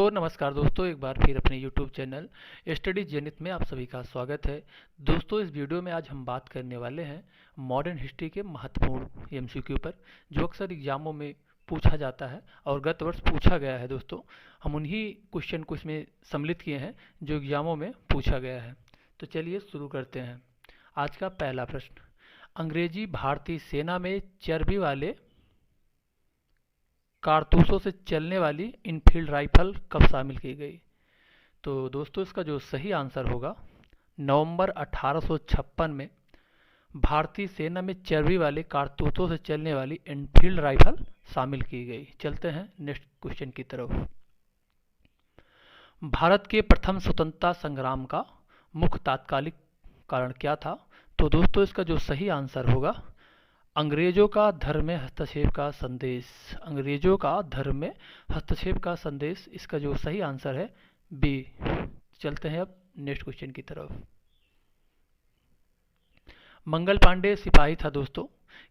तो नमस्कार दोस्तों, एक बार फिर अपने YouTube चैनल स्टडी जेनिथ में आप सभी का स्वागत है। दोस्तों, इस वीडियो में आज हम बात करने वाले हैं मॉडर्न हिस्ट्री के महत्वपूर्ण एमसीक्यू पर, जो अक्सर एग्जामों में पूछा जाता है और गत वर्ष पूछा गया है। दोस्तों, हम उन्हीं क्वेश्चन को इसमें सम्मिलित किए हैं जो एग्जामों में पूछा गया है। तो चलिए शुरू करते हैं। आज का पहला प्रश्न, अंग्रेजी भारतीय सेना में चर्बी वाले कारतूसों से चलने वाली इनफील्ड राइफल कब शामिल की गई? तो दोस्तों, इसका जो सही आंसर होगा, नवंबर 1856 में भारतीय सेना में चर्बी वाले कारतूसों से चलने वाली इनफील्ड राइफल शामिल की गई। चलते हैं नेक्स्ट क्वेश्चन की तरफ। भारत के प्रथम स्वतंत्रता संग्राम का मुख्य तात्कालिक कारण क्या था? तो दोस्तों, इसका जो सही आंसर होगा, अंग्रेजों का धर्म में हस्तक्षेप का संदेश। अंग्रेजों का धर्म में हस्तक्षेप का संदेश, इसका जो सही आंसर है बी। चलते हैं अब नेक्स्ट क्वेश्चन की तरफ। मंगल पांडे सिपाही था दोस्तों,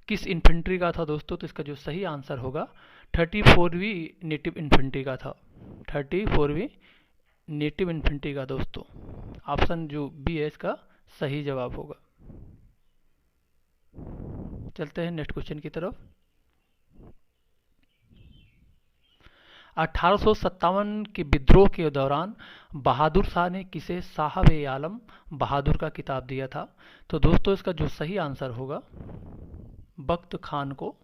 किस इन्फेंट्री का था दोस्तों? तो इसका जो सही आंसर होगा 34वीं नेटिव इन्फेंट्री का था। 34वीं नेटिव इन्फेंट्री का दोस्तों। ऑप्शन जो बी है इसका सही जवाब होगा। चलते हैं नेक्स्ट क्वेश्चन की तरफ। 1857 के विद्रोह के दौरान बहादुर शाह ने किसे साहब ए आलम बहादुर का खिताब दिया था? तो दोस्तों, इसका जो सही आंसर होगा, बख्त खान को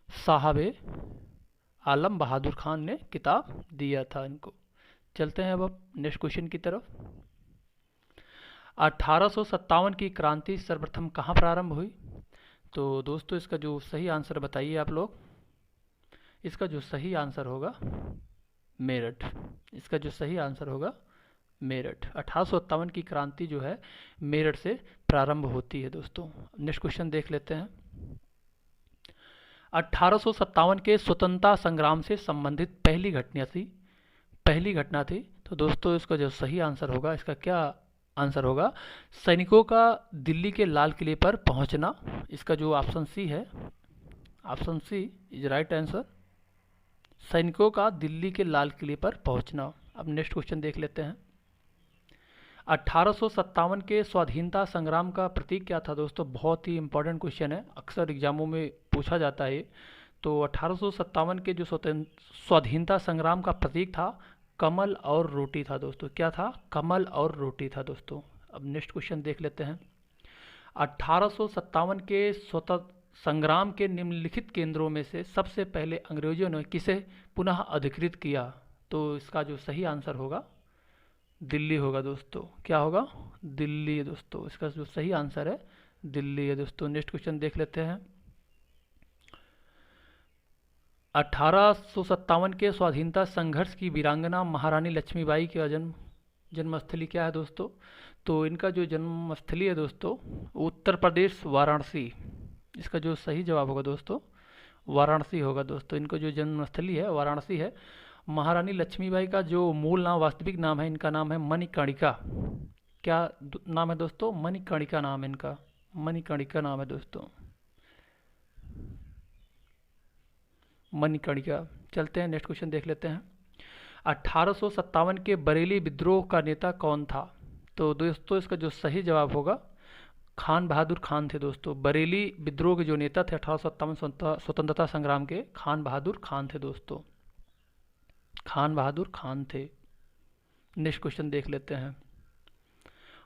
साहब ए आलम बहादुर खान ने खिताब दिया था इनको। चलते हैं अब नेक्स्ट क्वेश्चन की तरफ। 1857 की क्रांति सर्वप्रथम कहाँ प्रारंभ हुई? तो दोस्तों, इसका जो सही आंसर बताइए आप लोग। इसका जो सही आंसर होगा मेरठ। इसका जो सही आंसर होगा मेरठ। 1857 की क्रांति जो है मेरठ से प्रारंभ होती है दोस्तों। नेक्स्ट क्वेश्चन देख लेते हैं। 1857 के स्वतंत्रता संग्राम से संबंधित पहली घटना थी। तो दोस्तों, इसका जो सही आंसर होगा, इसका क्या आंसर होगा, सैनिकों का दिल्ली के लाल किले पर पहुंचना। इसका जो ऑप्शन सी है, option C is right answer. सैनिकों का दिल्ली के लाल किले पर पहुंचना। अब नेक्स्ट क्वेश्चन देख लेते हैं। 1857 के स्वाधीनता संग्राम का प्रतीक क्या था दोस्तों? बहुत ही इंपॉर्टेंट क्वेश्चन है, अक्सर एग्जामों में पूछा जाता है। तो 1857 के जो स्वाधीनता संग्राम का प्रतीक था, कमल और रोटी था दोस्तों। क्या था? कमल और रोटी था दोस्तों। अब नेक्स्ट क्वेश्चन देख लेते हैं। 1857 के स्वतंत्रता संग्राम के निम्नलिखित केंद्रों में से सबसे पहले अंग्रेजों ने किसे पुनः अधिकृत किया? तो इसका जो सही आंसर होगा दिल्ली होगा दोस्तों। क्या होगा? दिल्ली है दोस्तों। इसका जो सही आंसर है दिल्ली है दोस्तों। नेक्स्ट क्वेश्चन देख लेते हैं। 1857 के स्वाधीनता संघर्ष की वीरांगना महारानी लक्ष्मीबाई का जन्मस्थली क्या है दोस्तों? तो इनका जो जन्मस्थली है दोस्तों, उत्तर प्रदेश वाराणसी। इसका जो सही जवाब होगा दोस्तों वाराणसी होगा दोस्तों। इनको जो जन्मस्थली है वाराणसी है। महारानी लक्ष्मीबाई का जो मूल नाम, वास्तविक नाम है, इनका नाम है मणिकर्णिका। क्या नाम है दोस्तों? मणिकर्णिका नाम है इनका। मणिकर्णिका नाम है दोस्तों, मणिकर्णिका। चलते हैं नेक्स्ट क्वेश्चन देख लेते हैं। 1857 के बरेली विद्रोह का नेता कौन था? तो दोस्तों, इसका जो सही जवाब होगा खान बहादुर खान थे दोस्तों। बरेली विद्रोह के जो नेता थे 1857 स्वतंत्रता संग्राम के, खान बहादुर खान थे दोस्तों। खान बहादुर खान थे। नेक्स्ट क्वेश्चन देख लेते हैं।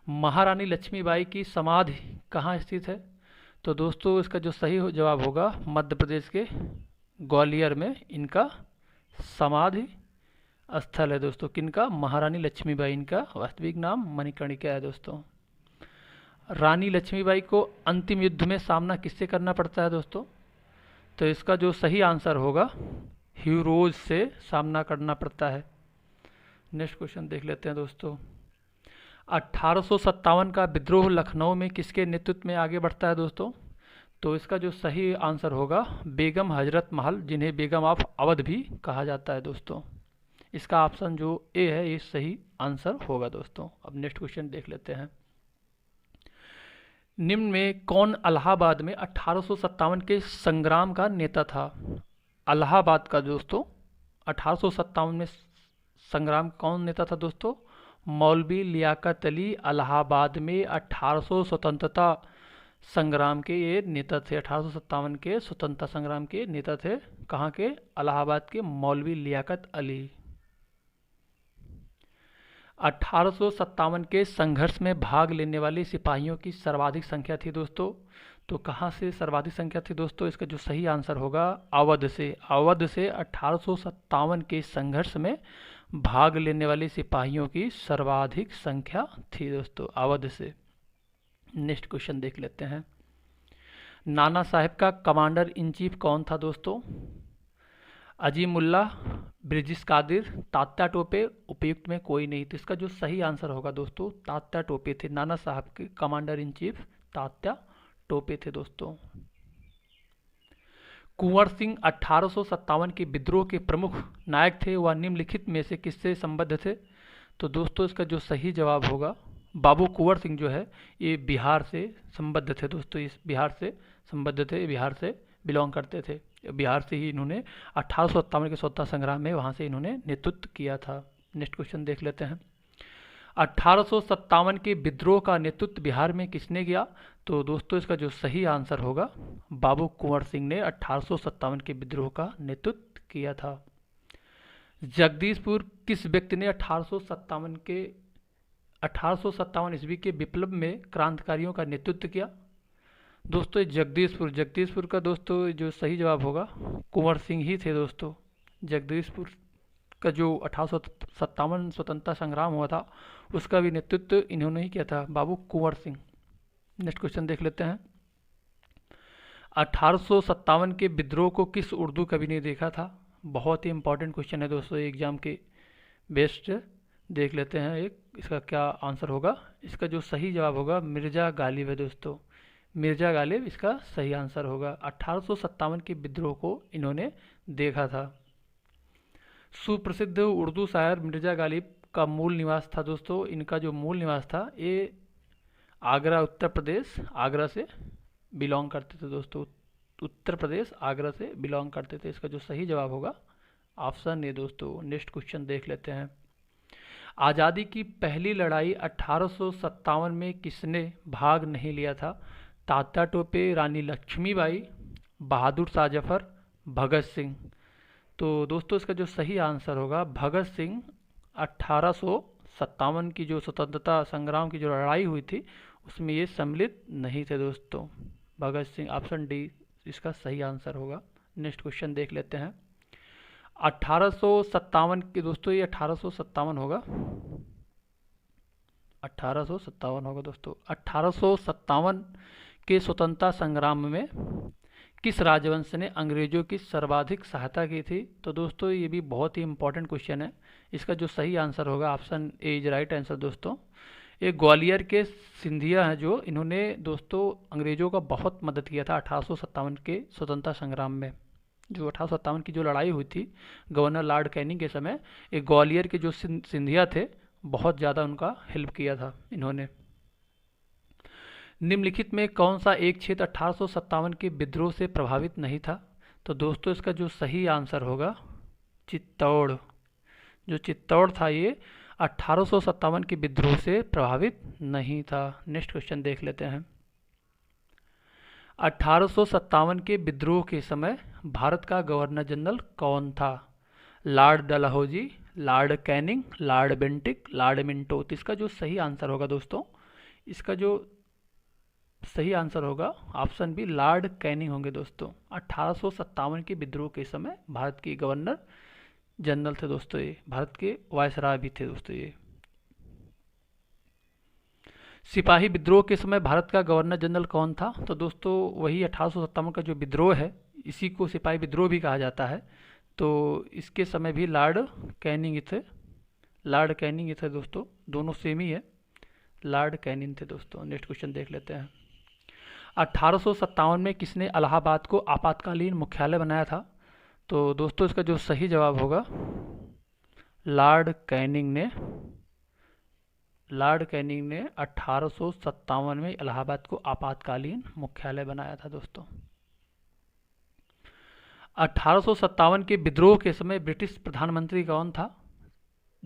महारानी लक्ष्मीबाई की समाधि कहाँ स्थित है? तो दोस्तों, इसका जो सही जवाब होगा मध्य प्रदेश के ग्वालियर में इनका समाधि स्थल है दोस्तों। किनका? महारानी लक्ष्मीबाई। इनका वास्तविक नाम मणिकर्णिका है दोस्तों। रानी लक्ष्मीबाई को अंतिम युद्ध में सामना किससे करना पड़ता है दोस्तों? तो इसका जो सही आंसर होगा हीरोज से सामना करना पड़ता है। नेक्स्ट क्वेश्चन देख लेते हैं दोस्तों। 1857 का विद्रोह लखनऊ में किसके नेतृत्व में आगे बढ़ता है दोस्तों? तो इसका जो सही आंसर होगा बेगम हजरत महल, जिन्हें बेगम ऑफ अवध भी कहा जाता है दोस्तों। इसका ऑप्शन जो ए है ये सही आंसर होगा दोस्तों। अब नेक्स्ट क्वेश्चन देख लेते हैं। निम्न में कौन इलाहाबाद में 1857 के संग्राम का नेता था? इलाहाबाद का दोस्तों 1857 में संग्राम कौन नेता था दोस्तों? मौलवी लियाकत अली इलाहाबाद में 1800 स्वतंत्रता संग्राम के ये नेता थे। 1857 के स्वतंत्रता संग्राम के नेता थे। कहाँ के? इलाहाबाद के मौलवी लियाकत अली। 1857 के संघर्ष में भाग लेने वाले सिपाहियों की सर्वाधिक संख्या थी दोस्तों। तो कहाँ से सर्वाधिक संख्या थी दोस्तों? इसका जो सही आंसर होगा अवध से। अवध से 1857 के संघर्ष में भाग लेने वाले सिपाहियों की सर्वाधिक संख्या थी दोस्तों, अवध से। नेक्स्ट क्वेश्चन देख लेते हैं। नाना साहेब का कमांडर इन चीफ कौन था दोस्तों? अजीमुल्ला, ब्रिजिस कादिर, तात्या टोपे, उपयुक्त में कोई नहीं। तो इसका जो सही आंसर होगा दोस्तों तात्या टोपे थे। नाना साहब के commander in chief Tatya Tope थे दोस्तों। कुंवर सिंह 1857 के विद्रोह के प्रमुख नायक थे, वह निम्नलिखित में से किससे संबद्ध थे? तो दोस्तों इसका जो सही जवाब होगा बाबू कुंवर सिंह जो है ये बिहार से संबद्ध थे दोस्तों। इस बिहार से संबद्ध थे, बिहार से बिलोंग करते थे। बिहार से ही इन्होंने 1857 के स्वतंत्रता संग्राम में वहाँ से इन्होंने नेतृत्व किया था। नेक्स्ट क्वेश्चन देख लेते हैं। 1857 के विद्रोह का नेतृत्व बिहार में किसने किया? तो दोस्तों इसका जो सही आंसर होगा बाबू कुंवर सिंह ने 1857 के विद्रोह का नेतृत्व किया था। जगदीशपुर किस व्यक्ति ने 1857 ईस्वी के विप्लव में क्रांतिकारियों का नेतृत्व किया? दोस्तों जगदीशपुर का दोस्तों जो सही जवाब होगा कुंवर सिंह ही थे दोस्तों। जगदीशपुर का जो 1857 स्वतंत्रता संग्राम हुआ था उसका भी नेतृत्व इन्होंने ही किया था, बाबू कुंवर सिंह। नेक्स्ट क्वेश्चन देख लेते हैं। 1857 के विद्रोह को किस उर्दू कवि ने देखा था? बहुत ही इंपॉर्टेंट क्वेश्चन है दोस्तों, एग्जाम के बेस्ट। देख लेते हैं एक इसका क्या आंसर होगा। इसका जो सही जवाब होगा मिर्जा गालिब है दोस्तों। मिर्जा गालिब इसका सही आंसर होगा। 1857 के विद्रोह को इन्होंने देखा था। सुप्रसिद्ध उर्दू शायर मिर्जा गालिब का मूल निवास था दोस्तों, इनका जो मूल निवास था ये आगरा, उत्तर प्रदेश, आगरा से बिलोंग करते थे दोस्तों। उत्तर प्रदेश आगरा से बिलोंग करते थे। इसका जो सही जवाब होगा ऑप्शन ए दोस्तों। नेक्स्ट क्वेश्चन देख लेते हैं। आज़ादी की पहली लड़ाई 1857 में किसने भाग नहीं लिया था? तात्या टोपे, रानी लक्ष्मीबाई, बहादुर शाह जफर, भगत सिंह। तो दोस्तों इसका जो सही आंसर होगा भगत सिंह 1857 की जो स्वतंत्रता संग्राम की जो लड़ाई हुई थी उसमें ये सम्मिलित नहीं थे दोस्तों। भगत सिंह, ऑप्शन डी इसका सही आंसर होगा। नेक्स्ट क्वेश्चन देख लेते हैं। 1857 के दोस्तों ये 1857 होगा, 1857 होगा दोस्तों। 1857 के स्वतंत्रता संग्राम में किस राजवंश ने अंग्रेजों की सर्वाधिक सहायता की थी? तो दोस्तों ये भी बहुत ही इंपॉर्टेंट क्वेश्चन है। इसका जो सही आंसर होगा option A is right answer दोस्तों। ये ग्वालियर के सिंधिया हैं जो इन्होंने दोस्तों अंग्रेजों का बहुत मदद किया था 1857 के स्वतंत्रता संग्राम में। जो 1857 की जो लड़ाई हुई थी गवर्नर लॉर्ड कैनिंग के समय, ये ग्वालियर के जो सिंधिया थे बहुत ज़्यादा उनका हेल्प किया था इन्होंने। निम्नलिखित में कौन सा एक क्षेत्र 1857 के विद्रोह से प्रभावित नहीं था? तो दोस्तों इसका जो सही आंसर होगा चित्तौड़। जो चित्तौड़ था ये 1857 के विद्रोह से प्रभावित नहीं था। नेक्स्ट क्वेश्चन देख लेते हैं। 1857 के विद्रोह के समय भारत का गवर्नर जनरल कौन था? Lord Dalhousie, Lord Canning, Lord Bentinck, Lord Minto. तो इसका जो सही आंसर होगा दोस्तों, इसका जो सही आंसर होगा ऑप्शन बी लॉर्ड कैनिंग होंगे दोस्तों। 1857 के विद्रोह के समय भारत के गवर्नर जनरल थे दोस्तों, ये भारत के वायसराय भी थे दोस्तों ये। सिपाही विद्रोह के समय भारत का गवर्नर जनरल कौन था? तो दोस्तों वही 1857 का जो विद्रोह है इसी को सिपाही विद्रोह भी कहा जाता है। तो इसके समय भी लॉर्ड कैनिंग थे, लॉर्ड कैनिंग थे दोस्तों, दोनों सेम ही है, लॉर्ड कैनिंग थे दोस्तों। नेक्स्ट क्वेश्चन देख लेते हैं। 1857 में किसने इलाहाबाद को आपातकालीन मुख्यालय बनाया था? तो दोस्तों इसका जो सही जवाब होगा लॉर्ड कैनिंग ने। लॉर्ड कैनिंग ने 1857 में इलाहाबाद को आपातकालीन मुख्यालय बनाया था दोस्तों। 1857 के विद्रोह के समय ब्रिटिश प्रधानमंत्री कौन था?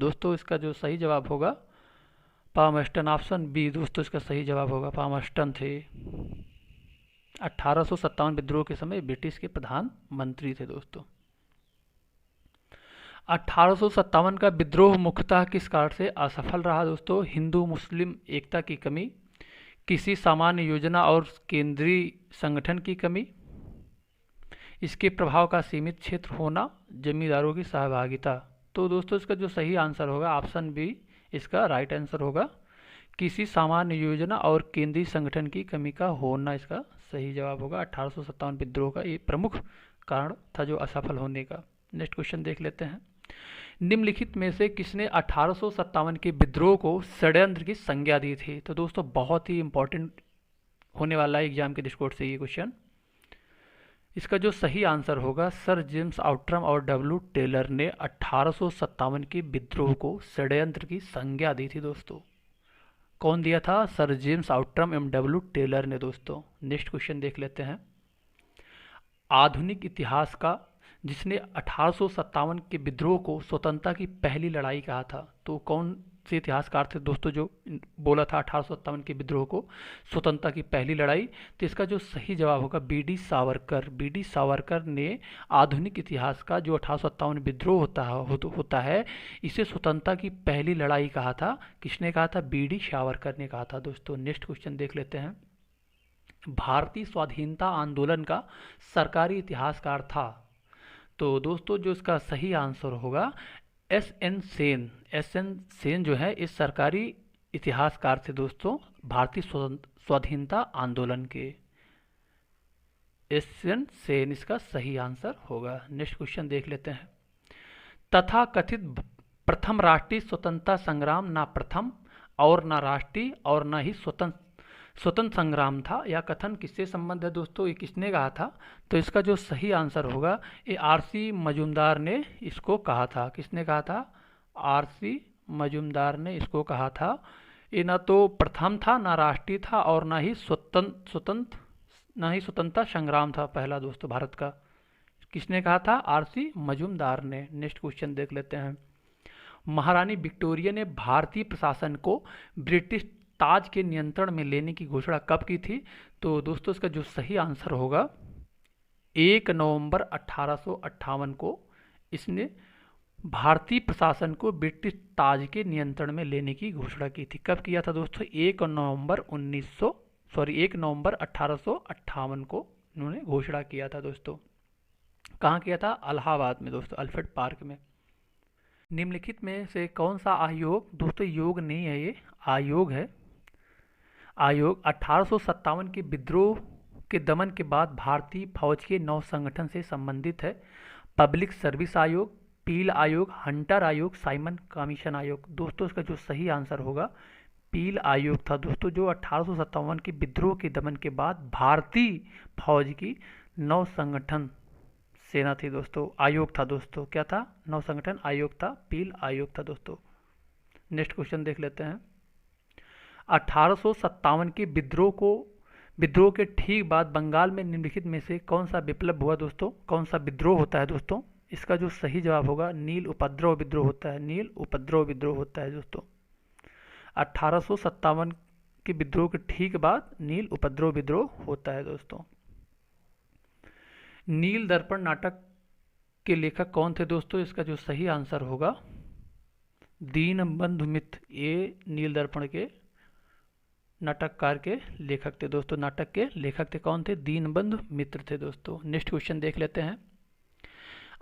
दोस्तों इसका जो सही जवाब होगा पामस्टन, ऑप्शन बी दोस्तों इसका सही जवाब होगा, पामस्टन थे। 1857 विद्रोह के समय ब्रिटिश के प्रधानमंत्री थे दोस्तों। 1857 का विद्रोह मुख्यतः किस कारण से असफल रहा दोस्तों? हिंदू मुस्लिम एकता की कमी, किसी सामान्य योजना और केंद्रीय संगठन की कमी, इसके प्रभाव का सीमित क्षेत्र होना, जमींदारों की सहभागिता। तो दोस्तों इसका जो सही आंसर होगा ऑप्शन बी इसका राइट आंसर होगा, किसी सामान्य योजना और केंद्रीय संगठन की कमी का होना इसका सही जवाब होगा। 1857 विद्रोह का ये प्रमुख कारण था जो असफल होने का। नेक्स्ट क्वेश्चन देख लेते हैं। निम्नलिखित में से किसने 1857 के विद्रोह को षड्यंत्र की संज्ञा दी थी? तो दोस्तों बहुत ही इंपॉर्टेंट होने वाला है एग्जाम के दृष्टिकोण से ये क्वेश्चन। इसका जो सही आंसर होगा सर जेम्स आउट्रम और डब्ल्यू टेलर ने 1857 के विद्रोह को षड्यंत्र की संज्ञा दी थी दोस्तों। कौन दिया था? सर जेम्स आउट्रम एवं डब्ल्यू टेलर ने दोस्तों। नेक्स्ट क्वेश्चन देख लेते हैं। आधुनिक इतिहास का जिसने 1857 के विद्रोह को स्वतंत्रता की पहली लड़ाई कहा था, तो कौन से इतिहासकार थे दोस्तों जो बोला था 1857 के विद्रोह को स्वतंत्रता की पहली लड़ाई? तो इसका जो सही जवाब होगा B D Savarkar. B D Savarkar ने आधुनिक इतिहास का जो 1857 विद्रोह होता है इसे स्वतंत्रता की पहली लड़ाई कहा था। किसने कहा था? बी डी सावरकर ने कहा था दोस्तों। नेक्स्ट क्वेश्चन देख लेते हैं। भारतीय स्वाधीनता आंदोलन का सरकारी इतिहासकार था, तो दोस्तों जो इसका सही आंसर होगा S N Sen. S N Sen जो है इस सरकारी इतिहासकार थे दोस्तों भारतीय स्वाधीनता आंदोलन के। एस एन सेन इसका सही आंसर होगा। नेक्स्ट क्वेश्चन देख लेते हैं। तथा कथित प्रथम राष्ट्रीय स्वतंत्रता संग्राम ना प्रथम और ना राष्ट्रीय और ना ही स्वतंत्र संग्राम था, या कथन किससे संबंध है दोस्तों? ये किसने कहा था? तो इसका जो सही आंसर होगा ये आर.सी. मजूमदार ने इसको कहा था। किसने कहा था? आर.सी. मजूमदार ने इसको कहा था। ये ना तो प्रथम था, ना राष्ट्रीय था और ना ही स्वतंत्रता संग्राम था पहला दोस्तों भारत का। किसने कहा था? आर.सी. मजूमदार ने। नेक्स्ट क्वेश्चन देख लेते हैं। महारानी विक्टोरिया ने भारतीय प्रशासन को ब्रिटिश ताज के नियंत्रण में लेने की घोषणा कब की थी? तो दोस्तों इसका जो सही आंसर होगा 1 नवंबर 1858 को इसने भारतीय प्रशासन को ब्रिटिश ताज के नियंत्रण में लेने की घोषणा की थी। कब किया था दोस्तों? 1 नवंबर 1858 को इन्होंने घोषणा किया था दोस्तों। कहाँ किया था? इलाहाबाद में दोस्तों, अल्फ्रेड पार्क में। निम्नलिखित में से कौन सा आयोग, दोस्तों योग नहीं है ये आयोग है, आयोग 1857 के विद्रोह के दमन के बाद भारतीय फौज के नौ संगठन से संबंधित है। पब्लिक सर्विस आयोग, पील आयोग, हंटर आयोग, साइमन कमीशन आयोग। दोस्तों इसका जो सही आंसर होगा पील आयोग था दोस्तों, जो 1857 के विद्रोह के दमन के बाद भारतीय फौज की नौ संगठन सेना थी दोस्तों, आयोग था दोस्तों। क्या था? नौ संगठन आयोग था, पील आयोग था दोस्तों। नेक्स्ट क्वेश्चन देख लेते हैं। 1857 के विद्रोह के ठीक बाद बंगाल में निम्नलिखित में से कौन सा विप्लव हुआ दोस्तों? कौन सा विद्रोह होता है दोस्तों? इसका जो सही जवाब होगा नील उपद्रव विद्रोह होता है। नील उपद्रव विद्रोह होता है दोस्तों। 1857 के विद्रोह के ठीक बाद नील उपद्रव विद्रोह होता है दोस्तों। नील दर्पण नाटक के लेखक कौन थे दोस्तों? इसका जो सही आंसर होगा दीनबंधु मित्र। ये नील दर्पण के नाटककार के लेखक थे दोस्तों। नाटक के लेखक थे कौन थे? दीनबंधु मित्र थे दोस्तों। नेक्स्ट क्वेश्चन देख लेते हैं।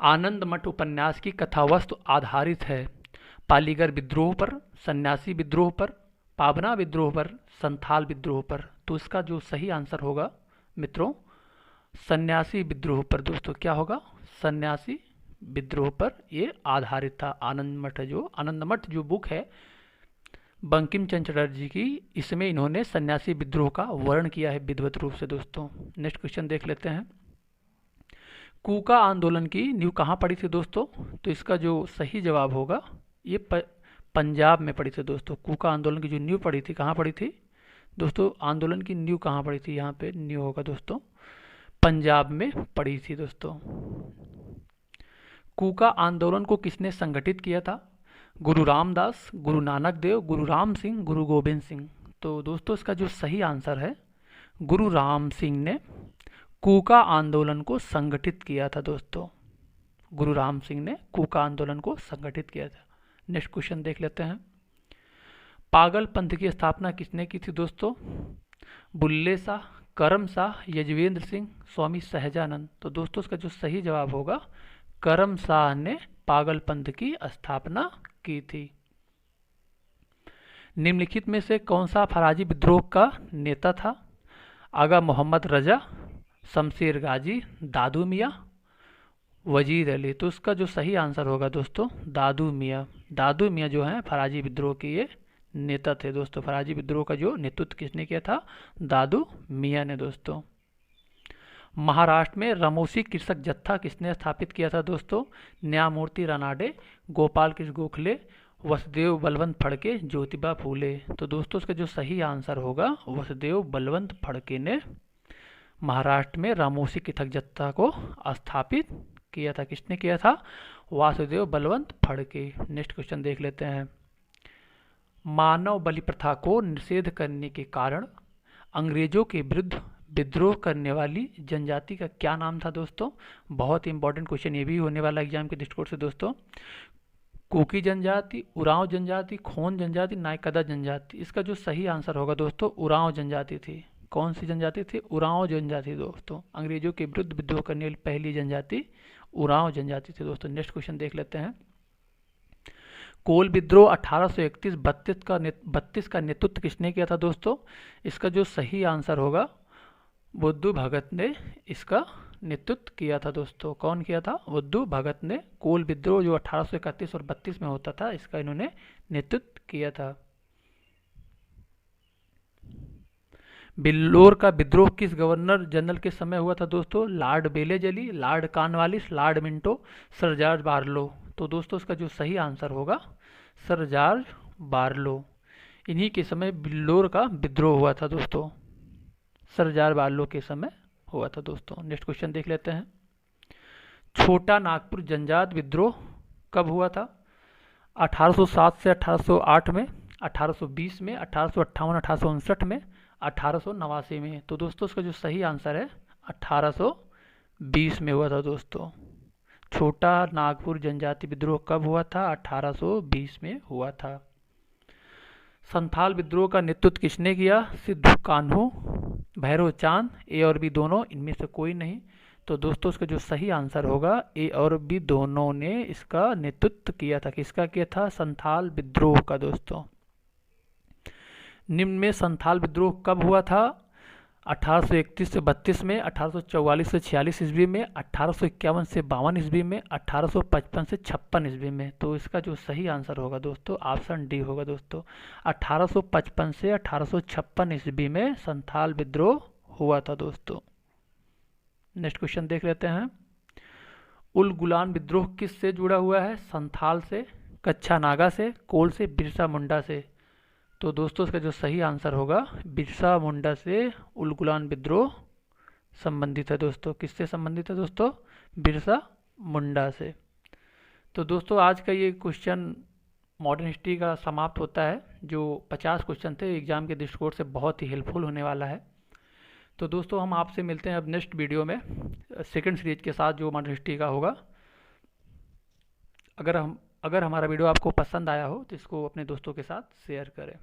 आनंद मठ उपन्यास की कथावस्तु आधारित है पालीगर विद्रोह पर, सन्यासी विद्रोह पर, पाबना विद्रोह पर, संथाल विद्रोह पर। तो इसका जो सही आंसर होगा मित्रों सन्यासी विद्रोह पर दोस्तों। क्या होगा? सन्यासी विद्रोह पर ये आधारित था। आनंद मठ जो बुक है बंकिम चंद्र चटर्जी की, इसमें इन्होंने सन्यासी विद्रोह का वर्णन किया है विधिवत रूप से दोस्तों। नेक्स्ट क्वेश्चन देख लेते हैं। कूका आंदोलन की नींव कहाँ पड़ी थी दोस्तों? तो इसका जो सही जवाब होगा ये पंजाब में पड़ी थी दोस्तों। कूका आंदोलन की जो नींव पड़ी थी कहाँ पड़ी थी दोस्तों? आंदोलन की नींव कहाँ पड़ी थी? यहाँ पे नींव होगा दोस्तों पंजाब में पड़ी थी दोस्तों। कूका आंदोलन को किसने संगठित किया था? गुरु रामदास, गुरु नानक देव, गुरु राम सिंह, गुरु गोबिंद सिंह। तो दोस्तों इसका जो सही आंसर है, गुरु राम सिंह ने कूका आंदोलन को संगठित किया था दोस्तों। गुरु राम सिंह ने कूका आंदोलन को संगठित किया था। नेक्स्ट क्वेश्चन देख लेते हैं। पागल पंथ की स्थापना किसने की थी दोस्तों? बुल्ले शाह, करम शाह, यजवेंद्र सिंह, स्वामी सहजानंद। तो दोस्तों इसका जो सही जवाब होगा, करम शाह ने पागल पंथ की स्थापना की थी। निम्नलिखित में से कौन सा फराजी विद्रोह का नेता था? आगा मोहम्मद रजा, शमशेर गाजी, दादू मियाँ, वजीर अली। तो इसका जो सही आंसर होगा दोस्तों, दादू मियाँ। दादू मियाँ जो हैं फराजी विद्रोह के ये नेता थे दोस्तों। फराजी विद्रोह का जो नेतृत्व किसने किया था? दादू मियाँ ने दोस्तों। महाराष्ट्र में रामोसी कृषक जत्था किसने स्थापित किया था दोस्तों? न्यायमूर्ति रानाडे, गोपाल कृष्ण गोखले, वसुदेव बलवंत फड़के, ज्योतिबा फूले। तो दोस्तों इसका जो सही आंसर होगा, वसुदेव बलवंत फड़के ने महाराष्ट्र में रामोसी कृषक जत्था को स्थापित किया था। किसने किया था? वासुदेव बलवंत फड़के। नेक्स्ट क्वेश्चन देख लेते हैं। मानव बलि प्रथा को निषेध करने के कारण अंग्रेजों के विरुद्ध विद्रोह करने वाली जनजाति का क्या नाम था दोस्तों? बहुत ही इंपॉर्टेंट क्वेश्चन ये भी होने वाला एग्जाम के दृष्टिकोण से दोस्तों। कुकी जनजाति, उरांव जनजाति, खोन जनजाति, नायकदा जनजाति। इसका जो सही आंसर होगा दोस्तों, उरांव जनजाति थी। कौन सी जनजाति थी? उरांव जनजाति दोस्तों। अंग्रेजों के विरुद्ध विद्रोह करने वाली पहली जनजाति उरांव जनजाति थी दोस्तों। नेक्स्ट क्वेश्चन देख लेते हैं। कोल विद्रोह 1831-32 का नेतृत्व किसने किया था दोस्तों? इसका जो सही आंसर होगा, बुद्धू भगत ने इसका नेतृत्व किया था दोस्तों। कौन किया था? बुद्धू भगत ने कोल विद्रोह जो 1831 और 32 में होता था, इसका इन्होंने नेतृत्व किया था। बिल्लोर का विद्रोह किस गवर्नर जनरल के समय हुआ था दोस्तों? Lord Wellesley, Lord Cornwallis, Lord Minto, Sir George Barlow. तो दोस्तों इसका जो सही आंसर होगा, सर जॉर्ज बारलो। इन्हीं के समय बिल्लोर का विद्रोह हुआ था दोस्तों। सर जॉर्ज बारलो के समय हुआ था दोस्तों। नेक्स्ट क्वेश्चन देख लेते हैं। छोटा नागपुर जनजात विद्रोह कब हुआ था? 1807 से 1808 में, 1820 में, 1858, 1859 में, 1889 में। तो दोस्तों इसका जो सही आंसर है, 1820 में हुआ था दोस्तों। छोटा नागपुर जनजाति विद्रोह कब हुआ था? 1820 में हुआ था। संथाल विद्रोह का नेतृत्व किसने किया? सिद्धू कान्हू, भैरव चांद, ए और बी दोनों, इनमें से कोई नहीं। तो दोस्तों इसका जो सही आंसर होगा, ए और बी दोनों ने इसका नेतृत्व किया था। किसका किया था? संथाल विद्रोह का दोस्तों। निम्न में संथाल विद्रोह कब हुआ था? 1831 से 32 में, 1844 से 46 ईस्वी में, 1851 से 52 ईस्वी में, 1855 से 56 ईस्वी में। तो इसका जो सही आंसर होगा दोस्तों, ऑप्शन डी होगा दोस्तों। 1855 से 1856 ईस्वी में संथाल विद्रोह हुआ था दोस्तों। नेक्स्ट क्वेश्चन देख लेते हैं। उल गुलान विद्रोह किस से जुड़ा हुआ है? संथाल से, कच्छा नागा से, कोल से, बिरसा मुंडा से। तो दोस्तों इसका जो सही आंसर होगा, बिरसा मुंडा से उल गुलान विद्रोह संबंधित है दोस्तों। किससे संबंधित है दोस्तों? बिरसा मुंडा से। तो दोस्तों आज का ये क्वेश्चन मॉडर्न हिस्ट्री का समाप्त होता है। जो 50 क्वेश्चन थे एग्जाम के दृष्टिकोण से बहुत ही हेल्पफुल होने वाला है। तो दोस्तों हम आपसे मिलते हैं अब नेक्स्ट वीडियो में सेकंड सीरीज के साथ, जो मॉडर्न हिस्ट्री का होगा। अगर हमारा वीडियो आपको पसंद आया हो तो इसको अपने दोस्तों के साथ शेयर करें।